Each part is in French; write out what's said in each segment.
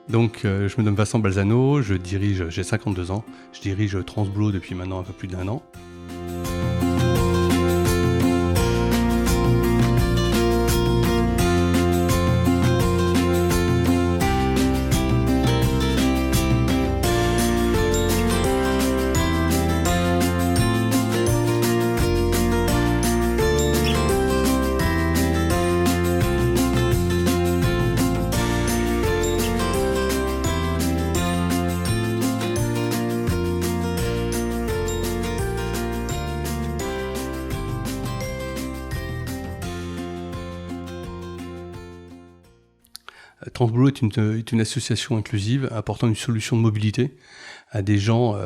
Donc, je me nomme Vincent Balzano, j'ai 52 ans, je dirige Transboulot depuis maintenant un peu plus d'1 an. Transboulot est une association inclusive apportant une solution de mobilité à des gens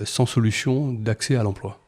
sans solution d'accès à l'emploi.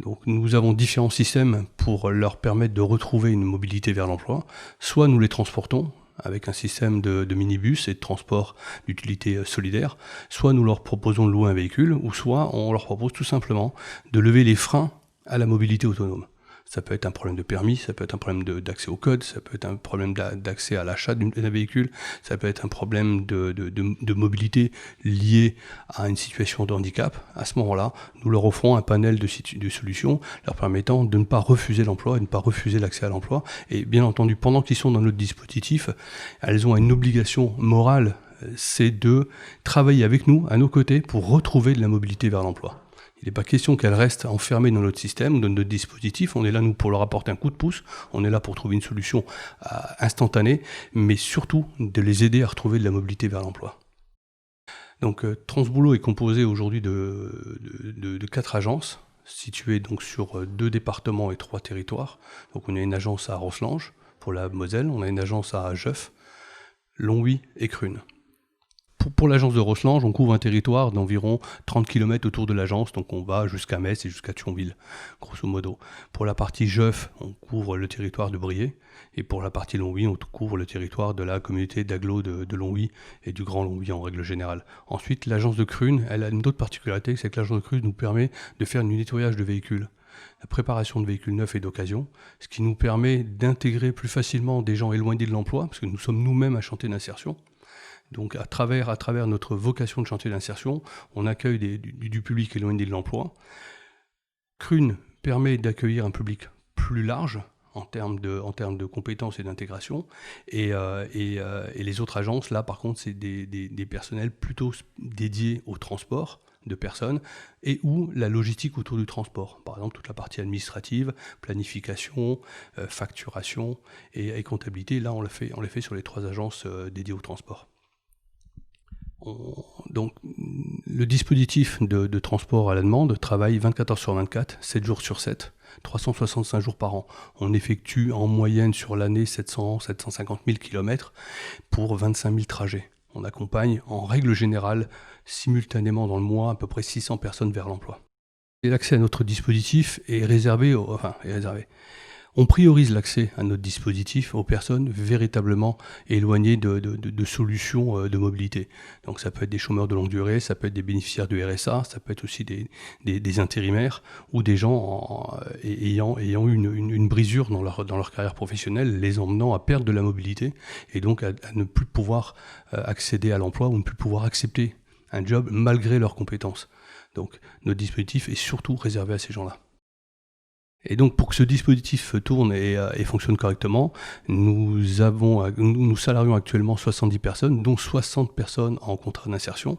Donc nous avons différents systèmes pour leur permettre de retrouver une mobilité vers l'emploi. Soit nous les transportons avec un système de minibus et de transport d'utilité solidaire, soit nous leur proposons de louer un véhicule, ou soit on leur propose tout simplement de lever les freins à la mobilité autonome. Ça peut être un problème de permis, ça peut être un problème d'accès au code, ça peut être un problème d'accès à l'achat d'un véhicule, ça peut être un problème de mobilité lié à une situation de handicap. À ce moment-là, nous leur offrons un panel de solutions leur permettant de ne pas refuser l'emploi et de ne pas refuser l'accès à l'emploi. Et bien entendu, pendant qu'ils sont dans notre dispositif, elles ont une obligation morale, c'est de travailler avec nous, à nos côtés, pour retrouver de la mobilité vers l'emploi. Il n'est pas question qu'elles restent enfermées dans notre système, dans notre dispositif. On est là, nous, pour leur apporter un coup de pouce. On est là pour trouver une solution instantanée, mais surtout de les aider à retrouver de la mobilité vers l'emploi. Donc, Transboulot est composé aujourd'hui de 4 agences, situées donc sur 2 départements et 3 territoires. Donc, on a une agence à Rosselange, pour la Moselle. On a une agence à Jeuf, Longwy et Crune. Pour l'agence de Rosselange, on couvre un territoire d'environ 30 km autour de l'agence, donc on va jusqu'à Metz et jusqu'à Thionville, grosso modo. Pour la partie Jeuf, on couvre le territoire de Briey, et pour la partie Longwy, on couvre le territoire de la communauté d'agglo de Longwy et du Grand Longwy en règle générale. Ensuite, l'agence de Crune, elle a une autre particularité, c'est que l'agence de Crune nous permet de faire du nettoyage de véhicules, la préparation de véhicules neufs et d'occasion, ce qui nous permet d'intégrer plus facilement des gens éloignés de l'emploi, parce que nous sommes nous-mêmes un chantier d'insertion. Donc à travers notre vocation de chantier d'insertion, on accueille du public éloigné de l'emploi. Crune permet d'accueillir un public plus large en termes de compétences et d'intégration. Et les autres agences, là par contre, c'est des personnels plutôt dédiés au transport de personnes et ou la logistique autour du transport. Par exemple, toute la partie administrative, planification, facturation et comptabilité. Là, on le fait sur les 3 agences dédiées au transport. Donc, le dispositif de transport à la demande travaille 24 heures sur 24, 7 jours sur 7, 365 jours par an. On effectue en moyenne sur l'année 750 000 km pour 25 000 trajets. On accompagne en règle générale, simultanément dans le mois, à peu près 600 personnes vers l'emploi. Et l'accès à notre dispositif est réservé. On priorise l'accès à notre dispositif aux personnes véritablement éloignées de solutions de mobilité. Donc ça peut être des chômeurs de longue durée, ça peut être des bénéficiaires du RSA, ça peut être aussi des intérimaires ou des gens ayant eu une brisure dans leur carrière professionnelle, les emmenant à perdre de la mobilité et donc à ne plus pouvoir accéder à l'emploi ou ne plus pouvoir accepter un job malgré leurs compétences. Donc notre dispositif est surtout réservé à ces gens-là. Et donc, pour que ce dispositif tourne et fonctionne correctement, nous salarions actuellement 70 personnes, dont 60 personnes en contrat d'insertion.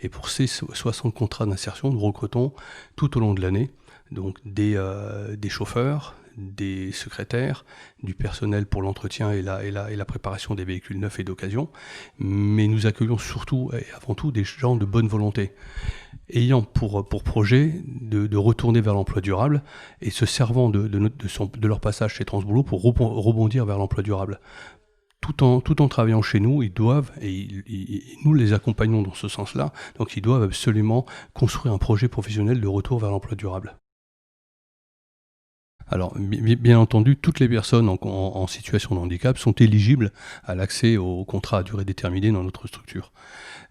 Et pour ces 60 contrats d'insertion, nous recrutons tout au long de l'année donc des chauffeurs, des secrétaires, du personnel pour l'entretien et la préparation des véhicules neufs et d'occasion. Mais nous accueillons surtout et avant tout des gens de bonne volonté, ayant pour projet de retourner vers l'emploi durable et se servant de leur passage chez Transboulot pour rebondir vers l'emploi durable. Tout en travaillant chez nous, ils doivent, et nous les accompagnons dans ce sens-là, donc ils doivent absolument construire un projet professionnel de retour vers l'emploi durable. Alors, bien entendu, toutes les personnes en situation de handicap sont éligibles à l'accès au contrat à durée déterminée dans notre structure.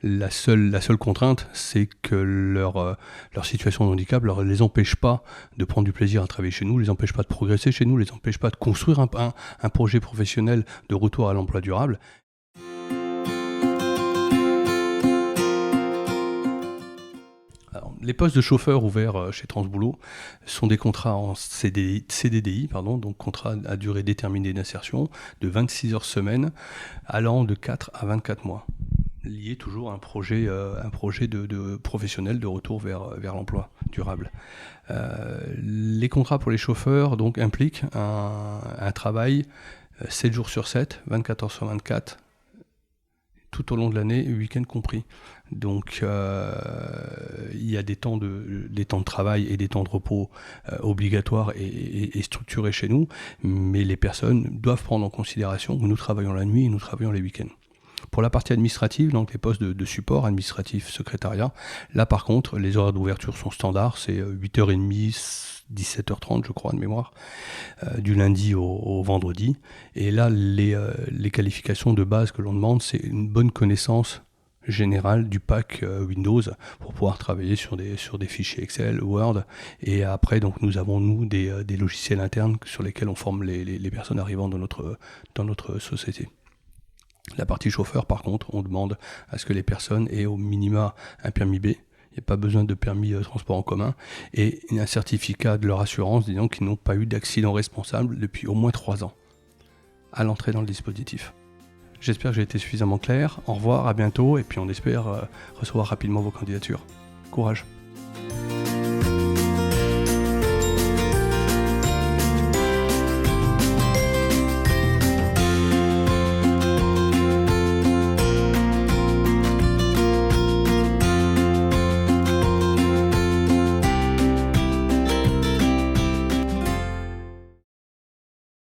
La seule contrainte, c'est que leur situation de handicap ne les empêche pas de prendre du plaisir à travailler chez nous, les empêche pas de progresser chez nous, les empêche pas de construire un projet professionnel de retour à l'emploi durable. les postes de chauffeurs ouverts chez Transboulot sont des contrats en CDDI, donc contrat à durée déterminée d'insertion, de 26 heures semaine, allant de 4 à 24 mois, lié toujours à un projet de professionnel de retour vers l'emploi durable. Les contrats pour les chauffeurs donc impliquent un travail 7 jours sur 7, 24 heures sur 24, tout au long de l'année, week-end compris. Donc il y a des temps de travail et des temps de repos obligatoires et structurés chez nous, mais les personnes doivent prendre en considération que nous travaillons la nuit et nous travaillons les week-ends. Pour la partie administrative, donc les postes de support administratif, secrétariat, là par contre, les horaires d'ouverture sont standards, c'est 8h30, 17h30 je crois de mémoire, du lundi au vendredi. Et là, les qualifications de base que l'on demande, c'est une bonne connaissance générale du pack Windows pour pouvoir travailler sur des fichiers Excel, Word. Et après, donc, nous avons des logiciels internes sur lesquels on forme les personnes arrivant dans notre société. La partie chauffeur, par contre, on demande à ce que les personnes aient au minima un permis B. Il n'y a pas besoin de permis transport en commun et un certificat de leur assurance disant qu'ils n'ont pas eu d'accident responsable depuis au moins 3 ans à l'entrée dans le dispositif. J'espère que j'ai été suffisamment clair. Au revoir, à bientôt et puis on espère recevoir rapidement vos candidatures. Courage.